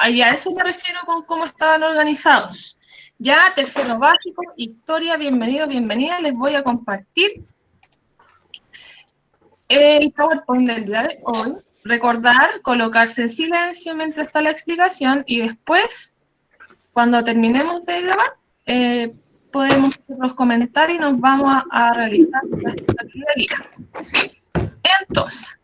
Y a eso me refiero con cómo estaban organizados. Ya, tercero básico, historia, bienvenido, bienvenida. Les voy a compartir el PowerPoint del día de hoy. Recordar, colocarse en silencio mientras está la explicación y después, cuando terminemos de grabar, podemos hacer los comentarios y nos vamos a realizar nuestra actividad. Entonces,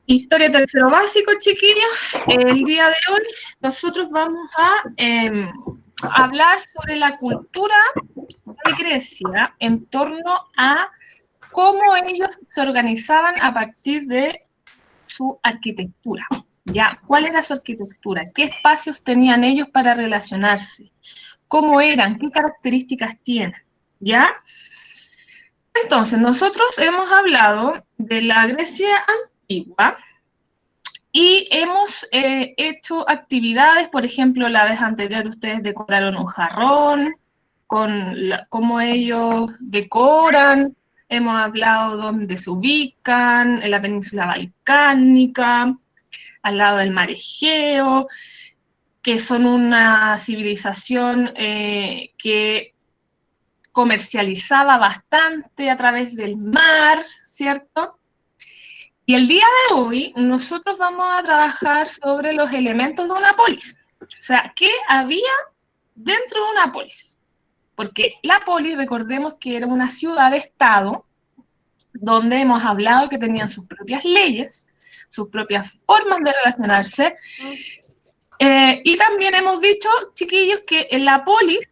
historia tercero básico, chiquillos. El día de hoy nosotros vamos a hablar sobre la cultura de Grecia en torno a cómo ellos se organizaban a partir de su arquitectura. ¿Ya? ¿Cuál era su arquitectura? ¿Qué espacios tenían ellos para relacionarse? ¿Cómo eran? ¿Qué características tienen? ¿Ya? Entonces, nosotros hemos hablado de la Grecia antigua y hemos hecho actividades, por ejemplo, la vez anterior ustedes decoraron un jarrón, con cómo ellos decoran, hemos hablado dónde se ubican, en la península balcánica, al lado del mar Egeo, que son una civilización que comercializaba bastante a través del mar, ¿cierto? Y el día de hoy nosotros vamos a trabajar sobre los elementos de una polis. O sea, ¿qué había dentro de una polis? Porque la polis, recordemos que era una ciudad-estado donde hemos hablado que tenían sus propias leyes, sus propias formas de relacionarse. Y también hemos dicho, chiquillos, que en la polis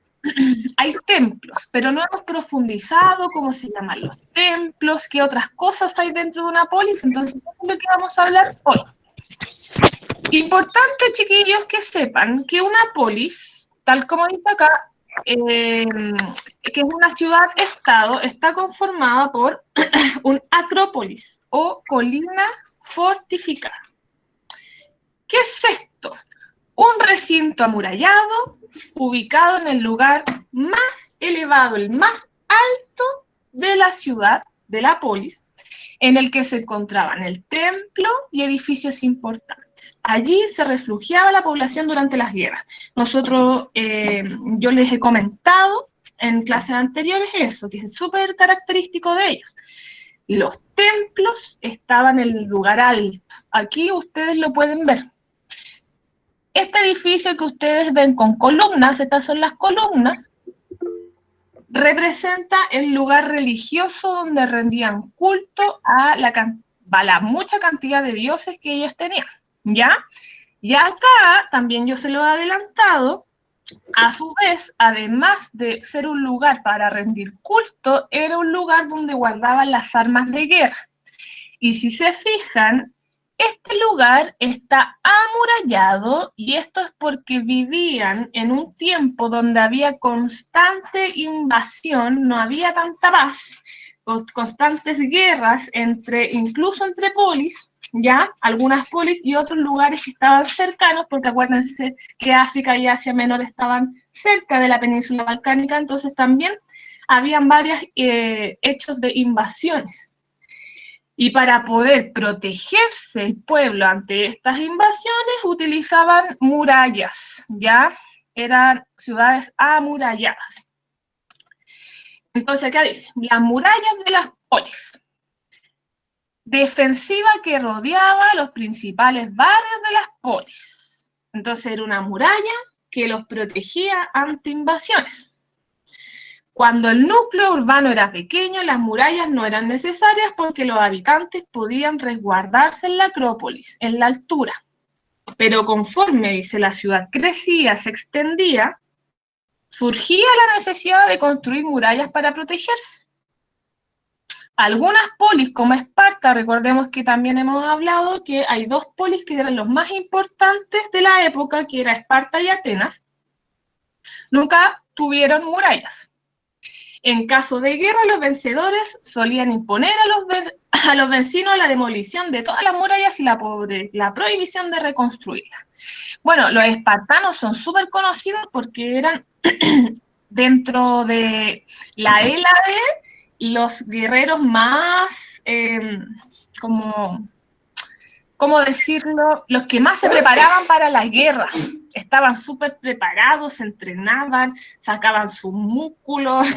hay templos, pero no hemos profundizado cómo se llaman los templos, qué otras cosas hay dentro de una polis, entonces eso es lo que vamos a hablar hoy. Importante, chiquillos, que sepan que una polis, tal como dice acá, que es una ciudad-estado, está conformada por un acrópolis o colina fortificada. ¿Qué es esto? Un recinto amurallado ubicado en el lugar más elevado, el más alto de la ciudad, de la polis, en el que se encontraban el templo y edificios importantes. Allí se refugiaba la población durante las guerras. Yo les he comentado en clases anteriores eso, que es súper característico de ellos. Los templos estaban en el lugar alto. Aquí ustedes lo pueden ver. Este edificio que ustedes ven con columnas, estas son las columnas, representa el lugar religioso donde rendían culto a la mucha cantidad de dioses que ellos tenían, ¿ya? Y acá, también yo se lo he adelantado, a su vez, además de ser un lugar para rendir culto, era un lugar donde guardaban las armas de guerra. Y si se fijan, este lugar está amurallado y esto es porque vivían en un tiempo donde había constante invasión, no había tanta paz, constantes guerras incluso entre polis, ya, algunas polis y otros lugares que estaban cercanos, porque acuérdense que África y Asia Menor estaban cerca de la península balcánica, entonces también habían varios hechos de invasiones. Y para poder protegerse el pueblo ante estas invasiones, utilizaban murallas, ¿ya? Eran ciudades amuralladas. Entonces, acá dice, las murallas de las polis. Defensiva que rodeaba los principales barrios de las polis. Entonces, era una muralla que los protegía ante invasiones. Cuando el núcleo urbano era pequeño, las murallas no eran necesarias porque los habitantes podían resguardarse en la acrópolis, en la altura. Pero conforme, dice, la ciudad crecía, se extendía, surgía la necesidad de construir murallas para protegerse. Algunas polis, como Esparta, recordemos que también hemos hablado que hay dos polis que eran los más importantes de la época, que era Esparta y Atenas, nunca tuvieron murallas. En caso de guerra, los vencedores solían imponer a los vencidos la demolición de todas las murallas y la prohibición de reconstruirlas. Bueno, los espartanos son súper conocidos porque eran dentro de la Hélade los guerreros más como ¿cómo decirlo? Los que más se preparaban para la guerra. Estaban súper preparados, se entrenaban, sacaban sus músculos,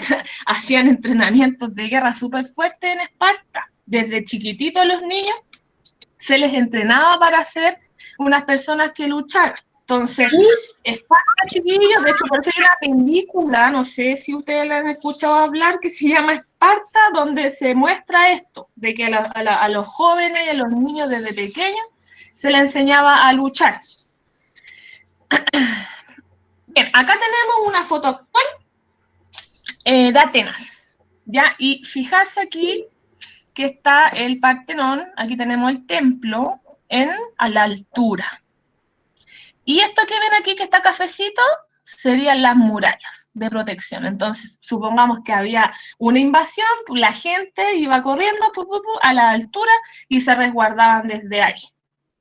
hacían entrenamientos de guerra súper fuertes en Esparta. Desde chiquititos los niños se les entrenaba para ser unas personas que lucharan. Entonces, Esparta, chiquillos, de hecho, por eso hay una película, no sé si ustedes la han escuchado hablar, que se llama Esparta, donde se muestra esto, de que a los jóvenes y a los niños desde pequeños se les enseñaba a luchar. Bien, acá tenemos una foto actual de Atenas, ¿ya? Y fijarse aquí que está el Partenón, aquí tenemos el templo a la altura. Y esto que ven aquí que está cafecito serían las murallas de protección. Entonces, supongamos que había una invasión, la gente iba corriendo a la altura y se resguardaban desde ahí,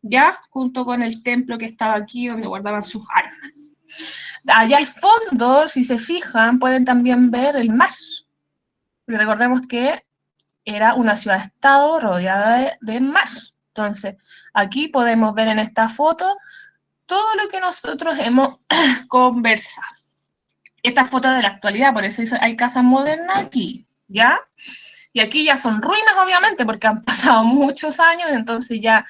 ¿ya? Junto con el templo que estaba aquí donde guardaban sus armas. Allá al fondo, si se fijan, pueden también ver el mar. Y recordemos que era una ciudad-estado rodeada de mar. Entonces, aquí podemos ver en esta foto todo lo que nosotros hemos conversado. Esta foto de la actualidad, por eso hay casas modernas aquí, ¿ya? Y aquí ya son ruinas, obviamente, porque han pasado muchos años, entonces ya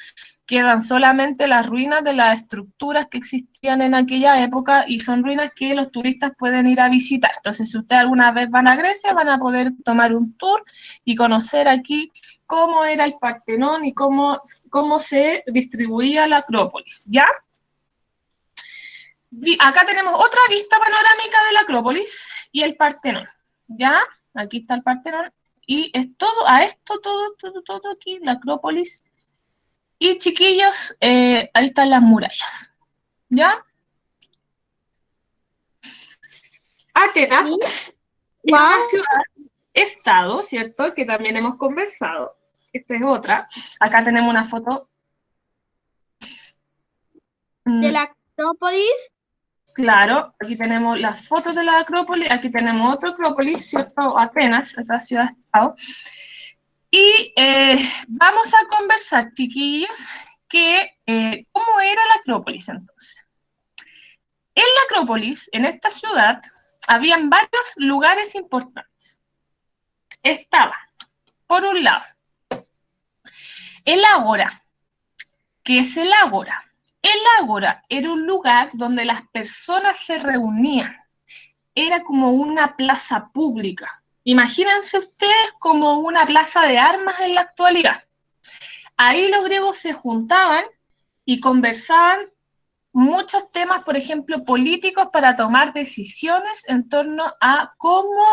quedan solamente las ruinas de las estructuras que existían en aquella época y son ruinas que los turistas pueden ir a visitar. Entonces, si ustedes alguna vez van a Grecia, van a poder tomar un tour y conocer aquí cómo era el Partenón y cómo se distribuía la Acrópolis, ¿ya? Acá tenemos otra vista panorámica de la Acrópolis y el Partenón, ¿ya? Aquí está el Partenón y es todo, todo aquí, la Acrópolis. Y chiquillos, ahí están las murallas, ¿ya? Atenas es una ciudad-estado, ¿cierto? Que también hemos conversado. Esta es otra. Acá tenemos una foto. ¿De la Acrópolis? Claro, aquí tenemos las fotos de la Acrópolis, aquí tenemos otra Acrópolis, ¿cierto? Atenas, esta ciudad-estado. Y vamos a conversar, chiquillos, cómo era la Acrópolis entonces. En la Acrópolis, en esta ciudad, habían varios lugares importantes. Estaba, por un lado, el Ágora. ¿Qué es el Ágora? El Ágora era un lugar donde las personas se reunían. Era como una plaza pública. Imagínense ustedes como una plaza de armas en la actualidad. Ahí los griegos se juntaban y conversaban muchos temas, por ejemplo, políticos para tomar decisiones en torno a cómo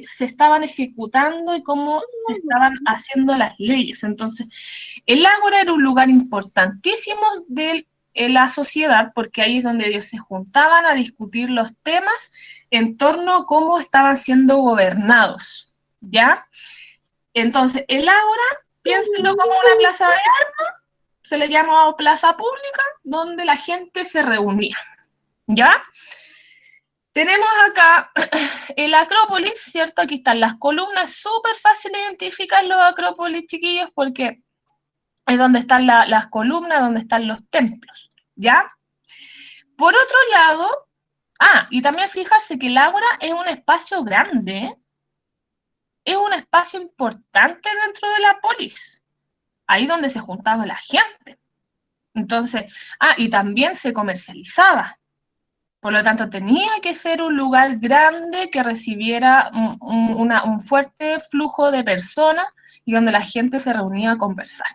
se estaban ejecutando y cómo se estaban haciendo las leyes. Entonces, el ágora era un lugar importantísimo de la sociedad porque ahí es donde ellos se juntaban a discutir los temas en torno a cómo estaban siendo gobernados, ¿ya? Entonces, el ágora, piénsenlo como una plaza de armas, se le llama plaza pública, donde la gente se reunía, ¿ya? Tenemos acá el Acrópolis, ¿cierto? Aquí están las columnas, súper fácil de identificar los Acrópolis, chiquillos, porque es donde están las columnas, donde están los templos, ¿ya? Por otro lado, y también fijarse que el ágora es un espacio grande, ¿eh? Es un espacio importante dentro de la polis, ahí donde se juntaba la gente. Entonces, y también se comercializaba. Por lo tanto, tenía que ser un lugar grande que recibiera un fuerte flujo de personas y donde la gente se reunía a conversar.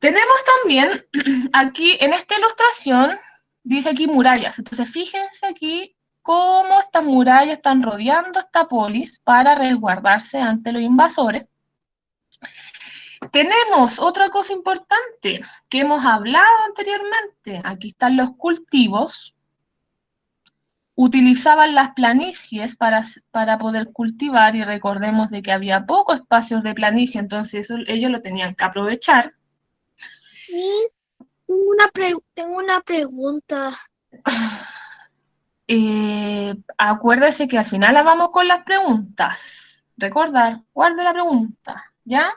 Tenemos también aquí, en esta ilustración, dice aquí murallas. Entonces, fíjense aquí cómo estas murallas están rodeando esta polis para resguardarse ante los invasores. Tenemos otra cosa importante que hemos hablado anteriormente. Aquí están los cultivos. Utilizaban las planicies para poder cultivar y recordemos de que había pocos espacios de planicie, entonces ellos lo tenían que aprovechar. Tengo una pregunta. Acuérdese que al final vamos con las preguntas. Recordar, guarde la pregunta, ¿ya?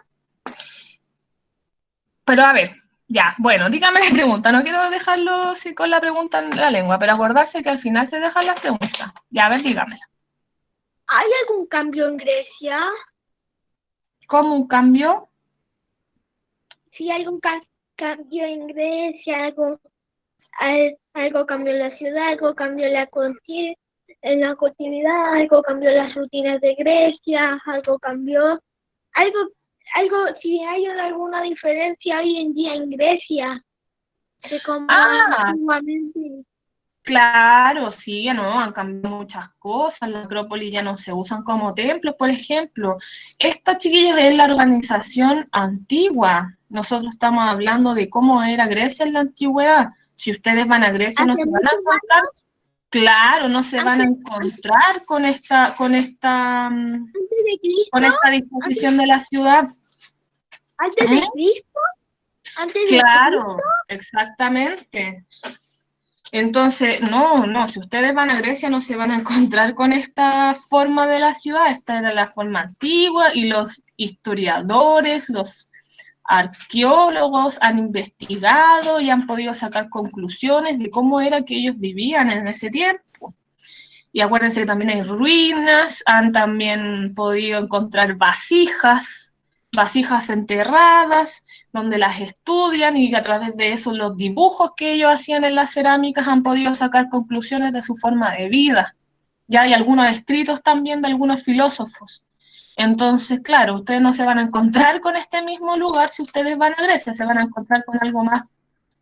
Pero a ver, Ya, bueno, dígame la pregunta. No quiero dejarlo así con la pregunta en la lengua, pero acordarse que al final se dejan las preguntas. Ya, a ver, dígamela. ¿Hay algún cambio en Grecia? ¿Cómo un cambio? Sí, hay algún cambio en Grecia, algo cambió en la ciudad, algo cambió en en la continuidad, algo cambió en las rutinas de Grecia, algo cambió, algo, si hay alguna diferencia hoy en día en Grecia de como Ah, antiguamente. claro, sí, no, han cambiado muchas cosas. La Acrópolis ya no se usan como templos, por ejemplo. Estos chiquillos es la organización antigua. Nosotros estamos hablando de cómo era Grecia en la antigüedad. Si ustedes van a Grecia no Hace se van a muchos encontrar, años, claro, no se van a antes, encontrar antes de con Cristo, esta antes, disposición de la ciudad. antes ¿Mm? de Cristo, antes de Cristo. Claro, exactamente. Entonces, no, si ustedes van a Grecia no se van a encontrar con esta forma de la ciudad, esta era la forma antigua y los historiadores, los arqueólogos han investigado y han podido sacar conclusiones de cómo era que ellos vivían en ese tiempo. Y acuérdense que también hay ruinas, han también podido encontrar vasijas enterradas, donde las estudian y a través de eso los dibujos que ellos hacían en las cerámicas han podido sacar conclusiones de su forma de vida. Ya hay algunos escritos también de algunos filósofos. Entonces, claro, ustedes no se van a encontrar con este mismo lugar si ustedes van a Grecia, se van a encontrar con algo más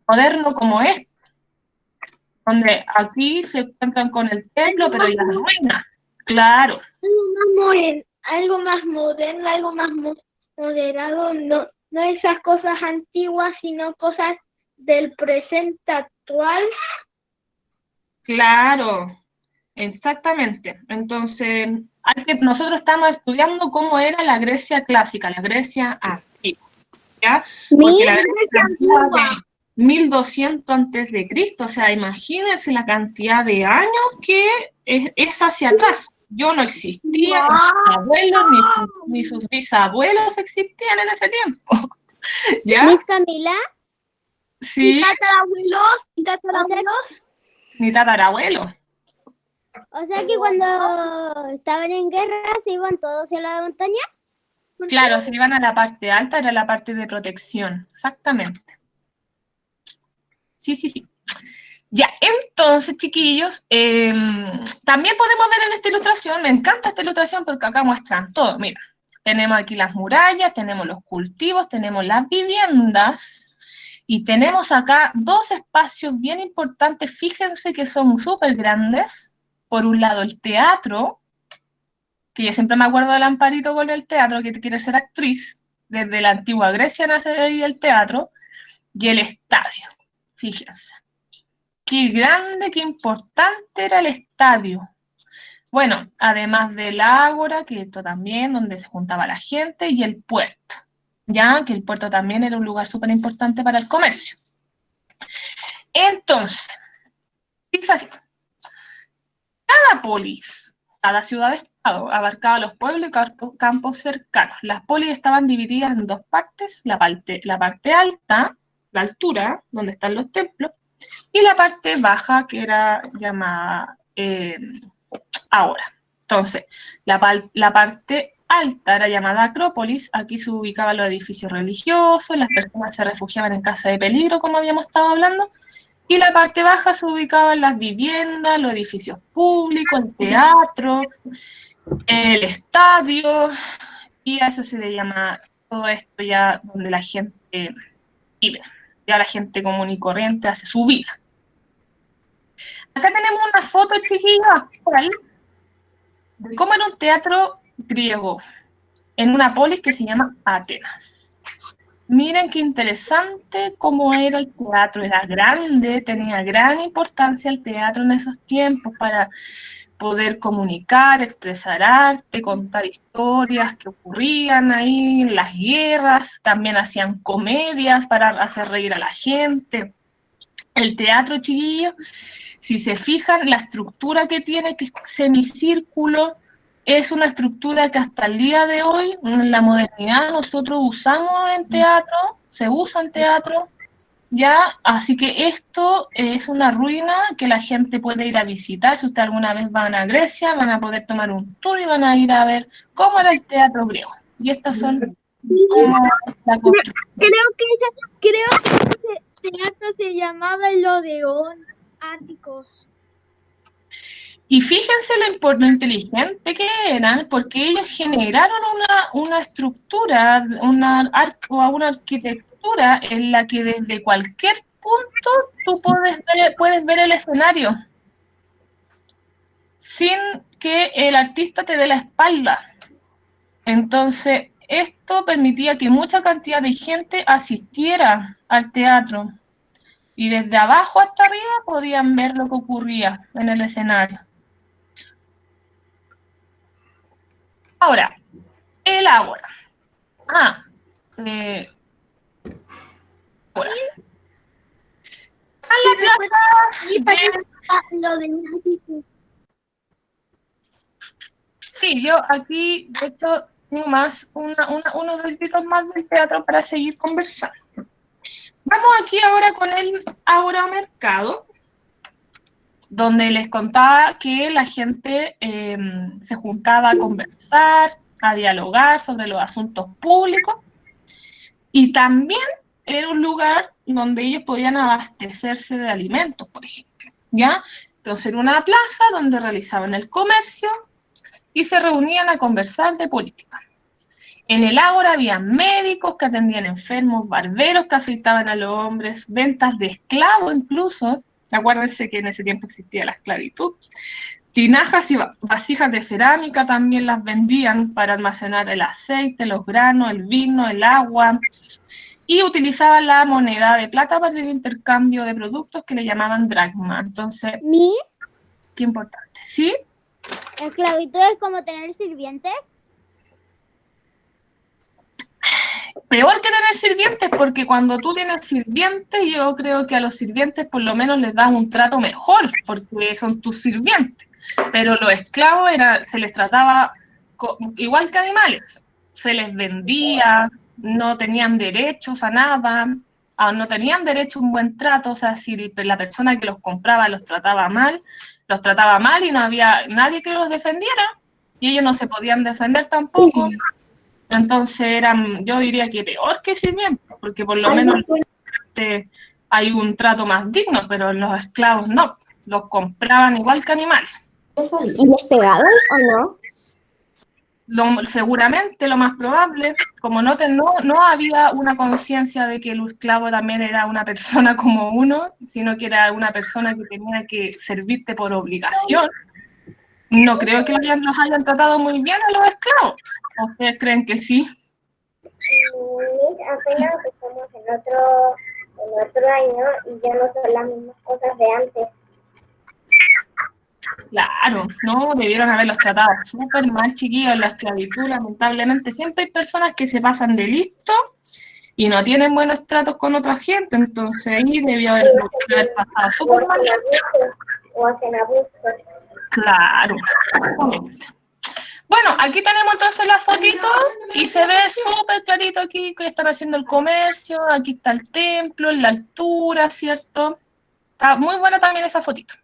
moderno como este, donde aquí se encuentran con el templo, Algo pero más, en las ruinas. Claro, algo más moderno, algo más moderado, no esas cosas antiguas, sino cosas del presente actual. claro, exactamente. Entonces, nosotros estamos estudiando cómo era la Grecia clásica, la Grecia antigua, ¿ya? Porque la Grecia Grecia antigua antigua. de 1200 antes de Cristo, o sea, imagínense la cantidad de años que es hacia atrás. Yo no existía, ni sus ¡Wow! abuelos, ni sus bisabuelos existían en ese tiempo, ¿ya? Miss Camila, ¿Y Sí, tatarabuelos? ¿Y o sea, tatarabuelos? ni tatarabuelo. o sea que cuando estaban en guerra se iban todos hacia la montaña. ¿Por qué? Claro, se iban a la parte alta, era la parte de protección, exactamente. Sí, sí, sí. Ya, entonces, chiquillos, también podemos ver en esta ilustración, me encanta esta ilustración porque acá muestran todo. Mira, tenemos aquí las murallas, tenemos los cultivos, tenemos las viviendas y tenemos acá dos espacios bien importantes, fíjense que son súper grandes. Por un lado, el teatro, que yo siempre me acuerdo del Amparito con el teatro, que quiere ser actriz, desde la antigua Grecia nace ahí el teatro, y el estadio, fíjense. Qué grande, qué importante era el estadio. Bueno, además del ágora, que esto también, donde se juntaba la gente, y el puerto, ya que el puerto también era un lugar súper importante para el comercio. Entonces, es así, cada polis, cada ciudad-estado, abarcaba los pueblos y campos cercanos. Las polis estaban divididas en dos partes, la parte alta, la altura, donde están los templos, y la parte baja, que era llamada ahora. Entonces, la parte alta era llamada Acrópolis, aquí se ubicaban los edificios religiosos, las personas se refugiaban en casa de peligro, como habíamos estado hablando, y la parte baja se ubicaban las viviendas, los edificios públicos, el teatro, el estadio, y a eso se le llama todo esto ya donde la gente vive, ya la gente común y corriente hace su vida. Acá tenemos una foto, chiquillos, actual, de cómo era un teatro griego en una polis que se llama Atenas. Miren qué interesante cómo era el teatro, era grande, tenía gran importancia el teatro en esos tiempos para poder comunicar, expresar arte, contar historias que ocurrían ahí, las guerras, también hacían comedias para hacer reír a la gente. El teatro, chiquillos, si se fijan, la estructura que tiene, que es semicírculo, es una estructura que hasta el día de hoy, en la modernidad, nosotros usamos en teatro, se usa en teatro. ¿ya? Así que esto es una ruina que la gente puede ir a visitar. Si usted alguna vez van a Grecia, van a poder tomar un tour y van a ir a ver cómo era el teatro griego. Y estas son como la construcción. Creo que ese teatro se llamaba el Odeón Áticos. Y fíjense lo inteligente que eran, porque ellos generaron una estructura, una arquitectura en la que desde cualquier punto tú puedes ver el escenario, sin que el artista te dé la espalda. Entonces, esto permitía que mucha cantidad de gente asistiera al teatro, y desde abajo hasta arriba podían ver lo que ocurría en el escenario. Ahora, el ágora. Ahora. Lo de Áticos. Sí, yo aquí, de hecho, tengo más, unos deditos más del teatro para seguir conversando. Vamos aquí ahora con el Ágora Mercado, donde les contaba que la gente se juntaba a conversar, a dialogar sobre los asuntos públicos, y también era un lugar donde ellos podían abastecerse de alimentos, por ejemplo, ¿ya? Entonces era una plaza donde realizaban el comercio y se reunían a conversar de política. En el ágora había médicos que atendían enfermos, barberos que afeitaban a los hombres, ventas de esclavos incluso. Acuérdense que en ese tiempo existía la esclavitud. Tinajas y vasijas de cerámica también las vendían para almacenar el aceite, los granos, el vino, el agua. Y utilizaban la moneda de plata para el intercambio de productos que le llamaban dracma. Entonces, Miss, qué importante. ¿Sí? esclavitud es como tener sirvientes. Peor que tener sirvientes, porque cuando tú tienes sirvientes, yo creo que a los sirvientes por lo menos les dan un trato mejor, porque son tus sirvientes. Pero los esclavos se les trataba igual que animales. Se les vendía, no tenían derechos a nada, no tenían derecho a un buen trato. O sea, si la persona que los compraba los trataba mal y no había nadie que los defendiera, y ellos no se podían defender tampoco. Entonces yo diría que peor que sirvientes, porque por lo menos hay un trato más digno, pero los esclavos no, los compraban igual que animales. ¿Y les pegaban o no? Seguramente, lo más probable, como no había una conciencia de que el esclavo también era una persona como uno, sino que era una persona que tenía que servirte por obligación, no creo que los hayan tratado muy bien a los esclavos. ¿Ustedes creen que sí? Apenas estamos en otro año y ya no son las mismas cosas de antes. Claro, no, debieron haberlos tratado súper mal, chiquillos, en la esclavitud. Lamentablemente siempre hay personas que se pasan de listo y no tienen buenos tratos con otra gente, entonces ahí debió haber pasado súper mal. O hacen abusos. Claro. Bueno, aquí tenemos entonces la fotito y se ve súper clarito aquí que están haciendo el comercio, aquí está el templo, en la altura, ¿cierto? Está muy buena también esa fotito.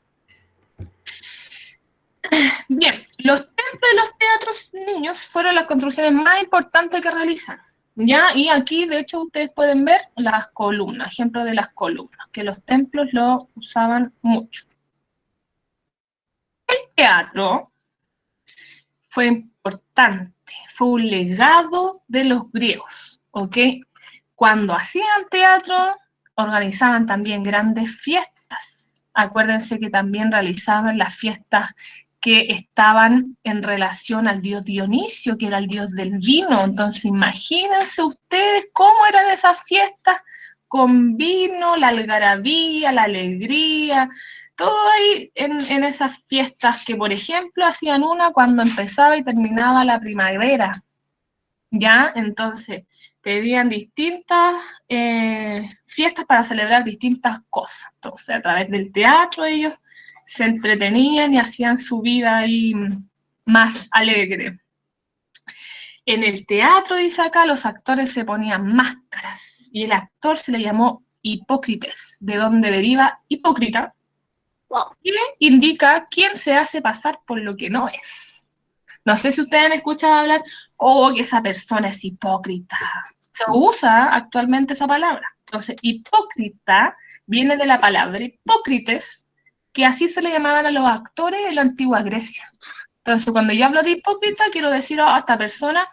Bien, los templos y los teatros niños fueron las construcciones más importantes que realizan, ¿ya? Y aquí, de hecho, ustedes pueden ver las columnas, ejemplos de las columnas, que los templos lo usaban mucho. El teatro fue importante, fue un legado de los griegos, ¿ok? Cuando hacían teatro, organizaban también grandes fiestas. Acuérdense que también realizaban las fiestas que estaban en relación al dios Dionisio, que era el dios del vino. Entonces, imagínense ustedes cómo eran esas fiestas, con vino, la algarabía, la alegría, todo ahí en esas fiestas que, por ejemplo, hacían una cuando empezaba y terminaba la primavera, ¿ya? Entonces, pedían distintas fiestas para celebrar distintas cosas. Entonces, a través del teatro ellos se entretenían y hacían su vida ahí más alegre. En el teatro, dice acá, los actores se ponían máscaras y el actor se le llamó hipócrites, de donde deriva hipócrita, Wow. que indica quién se hace pasar por lo que no es. No sé si ustedes han escuchado hablar, que esa persona es hipócrita. Se usa actualmente esa palabra. Entonces, hipócrita viene de la palabra hipócrites, que así se le llamaban a los actores en la antigua Grecia. Entonces, cuando yo hablo de hipócrita, quiero decir, esta persona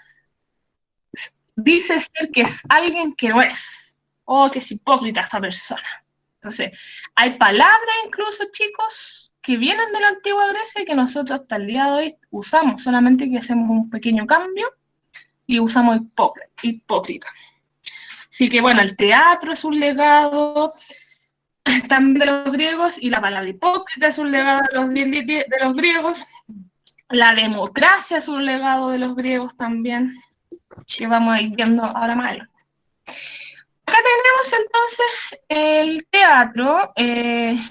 dice ser que es alguien que no es, o que es hipócrita esta persona. Entonces, hay palabras incluso, chicos, que vienen de la antigua Grecia y que nosotros hasta el día de hoy usamos, solamente que hacemos un pequeño cambio y usamos hipócrita. Así que, bueno, el teatro es un legado también de los griegos, y la palabra hipócrita es un legado de los griegos. La democracia es un legado de los griegos también, que vamos a ir viendo ahora más adelante. Acá tenemos entonces el teatro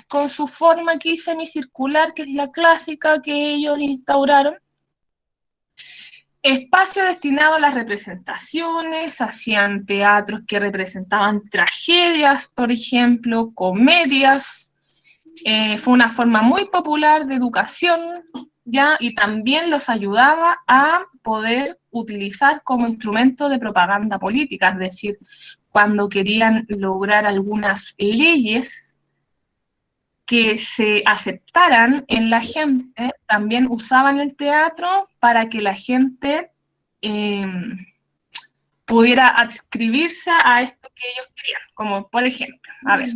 con su forma aquí semicircular, que es la clásica que ellos instauraron. Espacio destinado a las representaciones, hacían teatros que representaban tragedias, por ejemplo, comedias. Fue una forma muy popular de educación, ¿ya? Y también los ayudaba a poder utilizar como instrumento de propaganda política, es decir, cuando querían lograr algunas leyes que se aceptaran en la gente, también usaban el teatro para que la gente pudiera adscribirse a esto que ellos querían. Como por ejemplo, a ver,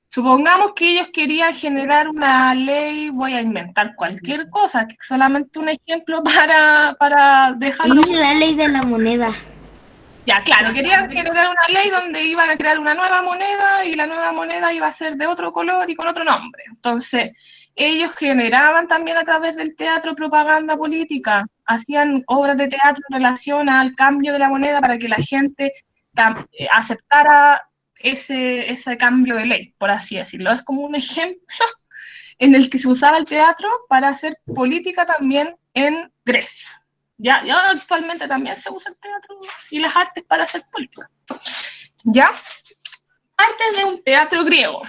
supongamos que ellos querían generar una ley, voy a inventar cualquier cosa, que solamente un ejemplo para dejarlo. La ley de la moneda. Ya, claro, querían generar una ley donde iban a crear una nueva moneda y la nueva moneda iba a ser de otro color y con otro nombre. Entonces, ellos generaban también a través del teatro propaganda política, hacían obras de teatro en relación al cambio de la moneda para que la gente aceptara ese cambio de ley, por así decirlo. Es como un ejemplo en el que se usaba el teatro para hacer política también en Grecia. Ya actualmente también se usa el teatro y las artes para hacer política. ¿Ya? Artes de un teatro griego.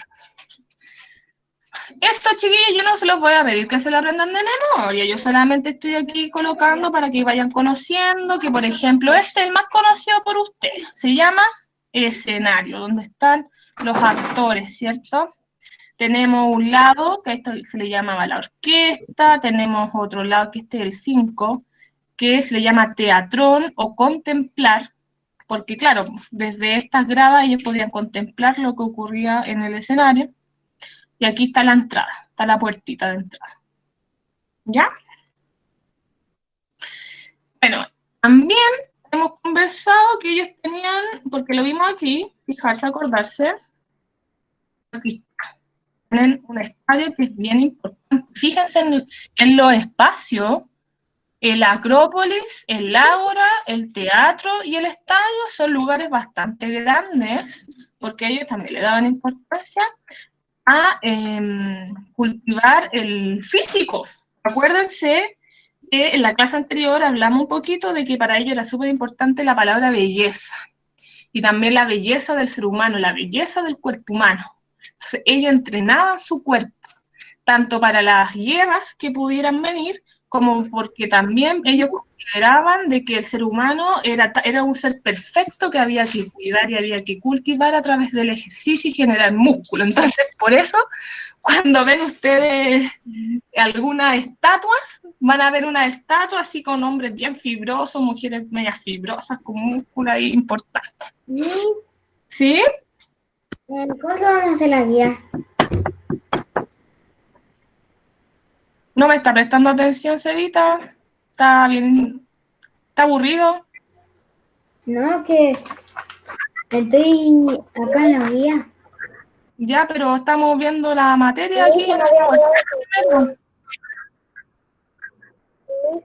Estos chiquillos yo no se los voy a pedir que se lo aprendan de memoria, yo solamente estoy aquí colocando para que vayan conociendo, que por ejemplo este es el más conocido por ustedes, se llama escenario, donde están los actores, ¿cierto? Tenemos un lado, que a esto se le llamaba la orquesta, tenemos otro lado, que este es el 5, que se le llama teatrón o contemplar, porque claro, desde estas gradas ellos podían contemplar lo que ocurría en el escenario, y aquí está la entrada, está la puertita de entrada. ¿Ya? Bueno, también hemos conversado que ellos tenían, porque lo vimos aquí, fijarse, acordarse, aquí tienen un estadio que es bien importante. Fíjense en los espacios. El Acrópolis, el Ágora, el teatro y el estadio son lugares bastante grandes, porque ellos también le daban importancia a cultivar el físico. Acuérdense que en la clase anterior hablamos un poquito de que para ellos era súper importante la palabra belleza, y también la belleza del ser humano, la belleza del cuerpo humano. Entonces, ellos entrenaban su cuerpo, tanto para las guerras que pudieran venir, como porque también ellos consideraban de que el ser humano era un ser perfecto que había que cuidar y había que cultivar a través del ejercicio y generar músculo. Entonces, por eso, cuando ven ustedes algunas estatuas, van a ver una estatua así con hombres bien fibrosos, mujeres medias fibrosas, con músculo ahí importante. ¿Sí? ¿Cómo vamos a hacer la guía? No me está prestando atención, Cevita. Está bien. ¿Está aburrido? No, que estoy acá en la guía. Ya, pero estamos viendo la materia aquí en el PowerPoint.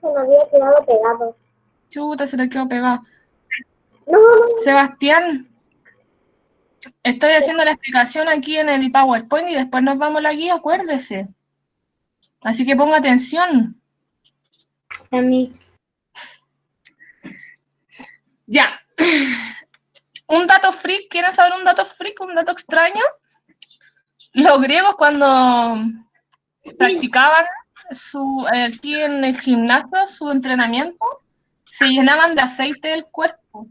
Se me había quedado pegado. Chuta, se le quedó pegado. No, Sebastián, estoy haciendo la explicación aquí en el PowerPoint y después nos vamos a la guía, acuérdese. Así que ponga atención. A mí. Ya. Un dato freak, ¿quieren saber un dato freak, un dato extraño? Los griegos cuando practicaban aquí en el gimnasio su entrenamiento, se llenaban de aceite del cuerpo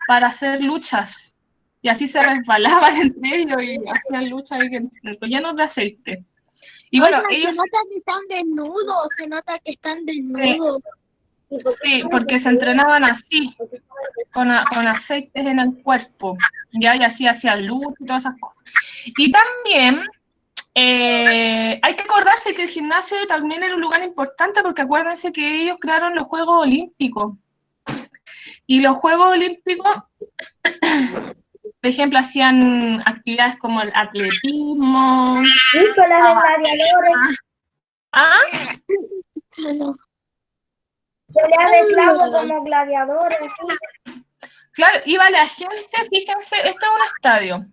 para hacer luchas. Y así se resbalaban entre ellos y hacían luchas llenos de aceite. Y bueno, ellos... Se nota que están desnudos, se nota que están desnudos. Sí, porque se entrenaban así, con aceites en el cuerpo, ¿ya? Y así hacían luz y todas esas cosas. Y también hay que acordarse que el gimnasio también era un lugar importante porque acuérdense que ellos crearon los Juegos Olímpicos. Y los Juegos Olímpicos, por ejemplo, hacían actividades como el atletismo. Nicolás de gladiadores. ¿Ah? Pelea de clavos como gladiadores. Claro, iba la gente, fíjense, este es un estadio.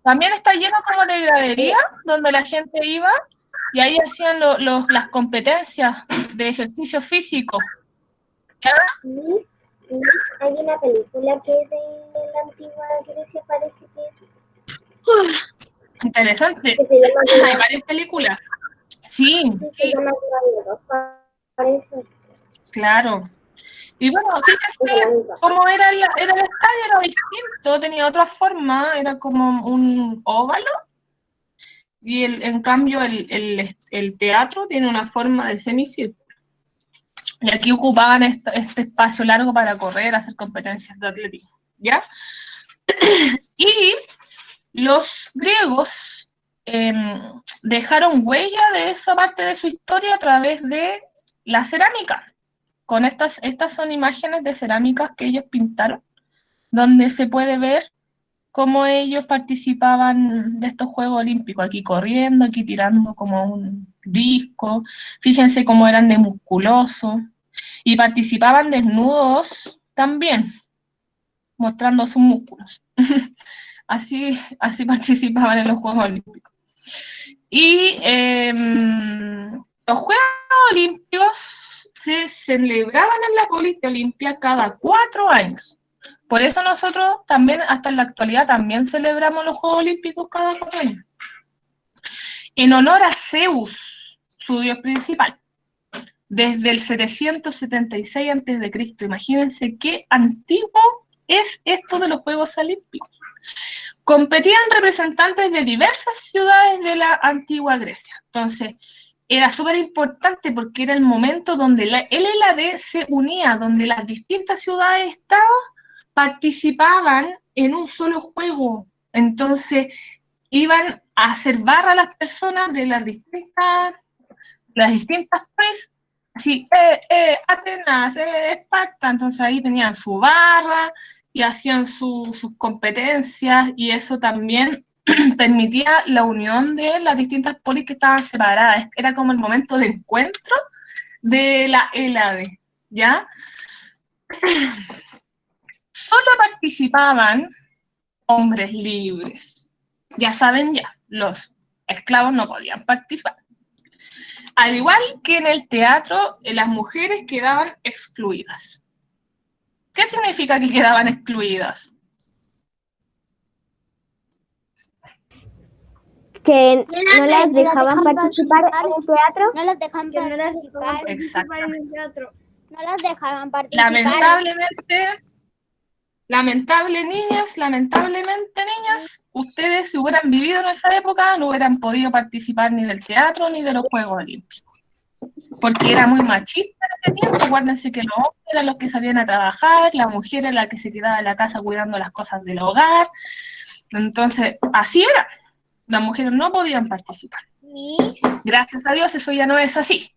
También está lleno como de gradería, donde la gente iba y ahí hacían las competencias de ejercicio físico. ¿Ya? Hay una película que es de la antigua Grecia, parece que Interesante. se llama Hay varias películas. Sí, se llama Gladiador, parece. claro. Y bueno, fíjense cómo era el estadio, era distinto, tenía otra forma, era como un óvalo. Y en cambio el teatro tiene una forma de semicírculo. Y aquí ocupaban este espacio largo para correr, hacer competencias de atletismo, ¿ya? Y los griegos dejaron huella de esa parte de su historia a través de la cerámica. Con estas son imágenes de cerámicas que ellos pintaron, donde se puede ver cómo ellos participaban de estos Juegos Olímpicos, aquí corriendo, aquí tirando como un disco, fíjense cómo eran de musculosos, y participaban desnudos también, mostrando sus músculos. así participaban en los Juegos Olímpicos. Y los Juegos Olímpicos se celebraban en la Polis de Olimpia cada 4 años. Por eso nosotros también, hasta en la actualidad, también celebramos los Juegos Olímpicos cada 4 años. En honor a Zeus, su dios principal, desde el 776 a.C. Imagínense qué antiguo es esto de los Juegos Olímpicos. Competían representantes de diversas ciudades de la antigua Grecia. Entonces, era súper importante porque era el momento donde el LLAD se unía, donde las distintas ciudades-estados participaban en un solo juego. Entonces, iban a hacer barra a las personas de las distintas países, así, Atenas, Esparta, entonces ahí tenían su barra y hacían sus competencias y eso también permitía la unión de las distintas polis que estaban separadas. Era como el momento de encuentro de la Hélade, ¿ya? Solo participaban hombres libres. Ya saben ya, los esclavos no podían participar. Al igual que en el teatro, las mujeres quedaban excluidas. ¿Qué significa que quedaban excluidas? Que no las dejaban participar en el teatro. No las dejaban participar. Exactamente. En el teatro. No las dejaban participar. Lamentablemente, niñas, ustedes si hubieran vivido en esa época no hubieran podido participar ni del teatro ni de los Juegos Olímpicos. Porque era muy machista en ese tiempo. Acuérdense que los hombres eran los que salían a trabajar, la mujer era la que se quedaba en la casa cuidando las cosas del hogar. Entonces, así era. Las mujeres no podían participar. Gracias a Dios eso ya no es así.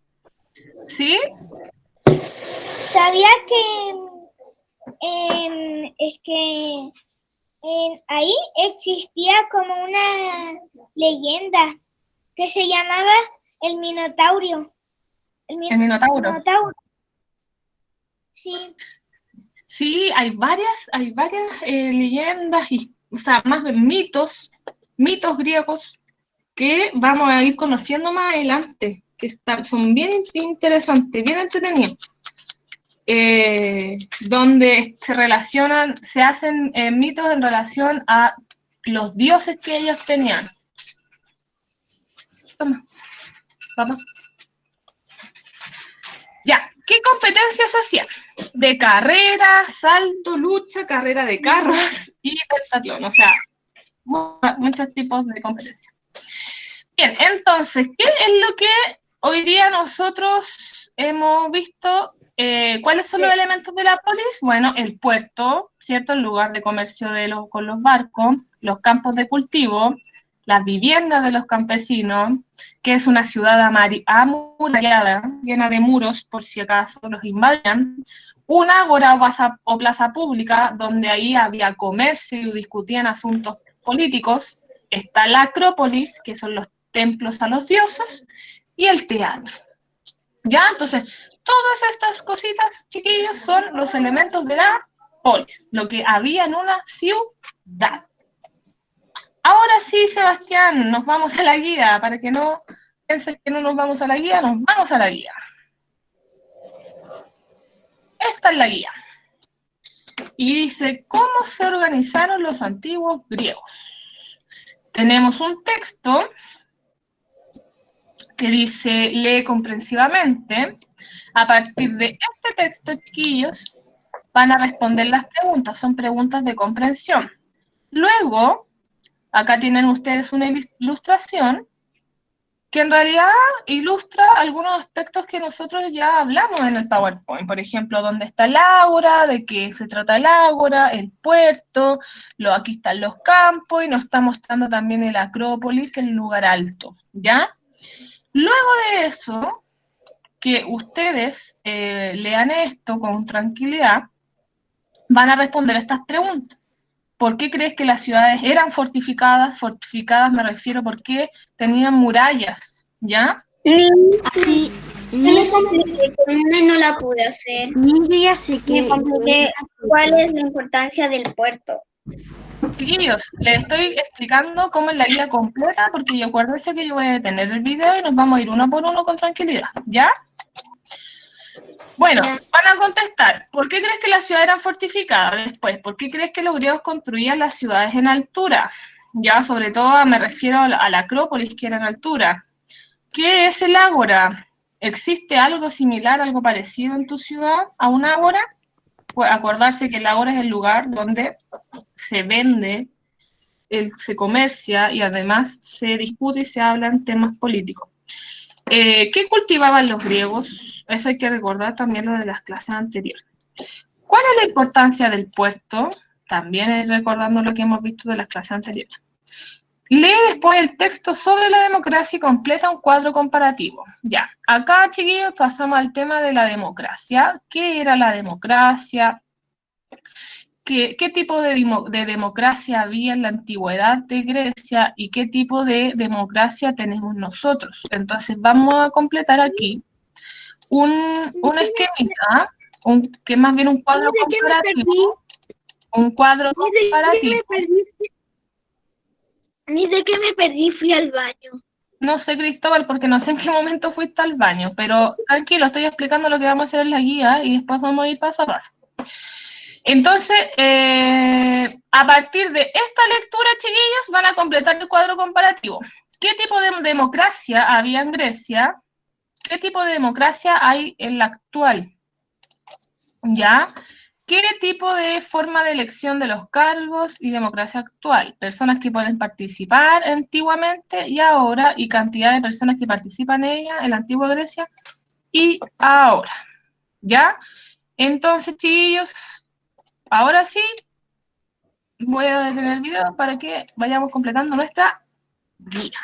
¿Sí? ¿Sabías que ahí existía como una leyenda que se llamaba el Minotaurio? ¿El Minotauro? Sí. Sí, hay varias leyendas, o sea, más bien mitos griegos que vamos a ir conociendo más adelante, que son bien interesantes, bien entretenidos. donde se relacionan, se hacen mitos en relación a los dioses que ellos tenían. Toma, papá. Ya, ¿qué competencias hacían? De carrera, salto, lucha, carrera de carros y pentatlón, o sea, muchos tipos de competencias. Bien, entonces, ¿qué es lo que hoy día nosotros hemos visto? ¿Cuáles son los elementos de la polis? Bueno, el puerto, ¿cierto? El lugar de comercio con los barcos, los campos de cultivo, las viviendas de los campesinos, que es una ciudad amurallada, llena de muros, por si acaso los invadían, una ágora o plaza pública, donde ahí había comercio y discutían asuntos políticos. Está la Acrópolis, que son los templos a los dioses, y el teatro. ¿Ya? Entonces, todas estas cositas, chiquillos, son los elementos de la polis, lo que había en una ciudad. Ahora sí, Sebastián, nos vamos a la guía, para que no pienses que no nos vamos a la guía, nos vamos a la guía. Esta es la guía. Y dice, ¿cómo se organizaron los antiguos griegos? Tenemos un texto que dice, lee comprensivamente. A partir de este texto, chiquillos, van a responder las preguntas, son preguntas de comprensión. Luego, acá tienen ustedes una ilustración que en realidad ilustra algunos aspectos que nosotros ya hablamos en el PowerPoint. Por ejemplo, dónde está el ágora, de qué se trata el ágora, el puerto, aquí están los campos, y nos está mostrando también el Acrópolis, que es el lugar alto, ¿ya? Luego de eso, que ustedes lean esto con tranquilidad, van a responder estas preguntas. ¿Por qué crees que las ciudades eran fortificadas? Fortificadas me refiero porque tenían murallas, ¿ya? Sí, me compliqué con una y no la pude hacer. Me compliqué cuál es la importancia del puerto. Chiquillos, les estoy explicando cómo es la guía completa, porque acuérdense que yo voy a detener el video y nos vamos a ir uno por uno con tranquilidad, ¿ya? Bueno, van a contestar, ¿por qué crees que las ciudades eran fortificadas? Después, ¿por qué crees que los griegos construían las ciudades en altura? Ya, sobre todo me refiero a la Acrópolis, que era en altura. ¿Qué es el ágora? ¿Existe algo similar, algo parecido en tu ciudad a un ágora? Pues acordarse que el ágora es el lugar donde se vende, se comercia y además se discute y se hablan temas políticos. ¿Qué cultivaban los griegos? Eso hay que recordar también lo de las clases anteriores. ¿Cuál es la importancia del puerto? También es recordando lo que hemos visto de las clases anteriores. Lee después el texto sobre la democracia y completa un cuadro comparativo. Ya, acá, chiquillos, pasamos al tema de la democracia. ¿Qué era la democracia? ¿Qué tipo de democracia había en la antigüedad de Grecia y qué tipo de democracia tenemos nosotros? Entonces vamos a completar aquí un esquemita, que más bien un cuadro comparativo. Un cuadro comparativo. Ni de qué me perdí, fui al baño. No sé, Cristóbal, porque no sé en qué momento fuiste al baño, pero tranquilo, estoy explicando lo que vamos a hacer en la guía y después vamos a ir paso a paso. Entonces, a partir de esta lectura, chiquillos, van a completar el cuadro comparativo. ¿Qué tipo de democracia había en Grecia? ¿Qué tipo de democracia hay en la actual? ¿Ya? ¿Qué tipo de forma de elección de los cargos y democracia actual? Personas que pueden participar antiguamente y ahora, y cantidad de personas que participan en ella, en la antigua Grecia y ahora. ¿Ya? Entonces, chiquillos, ahora sí, voy a detener el video para que vayamos completando nuestra guía.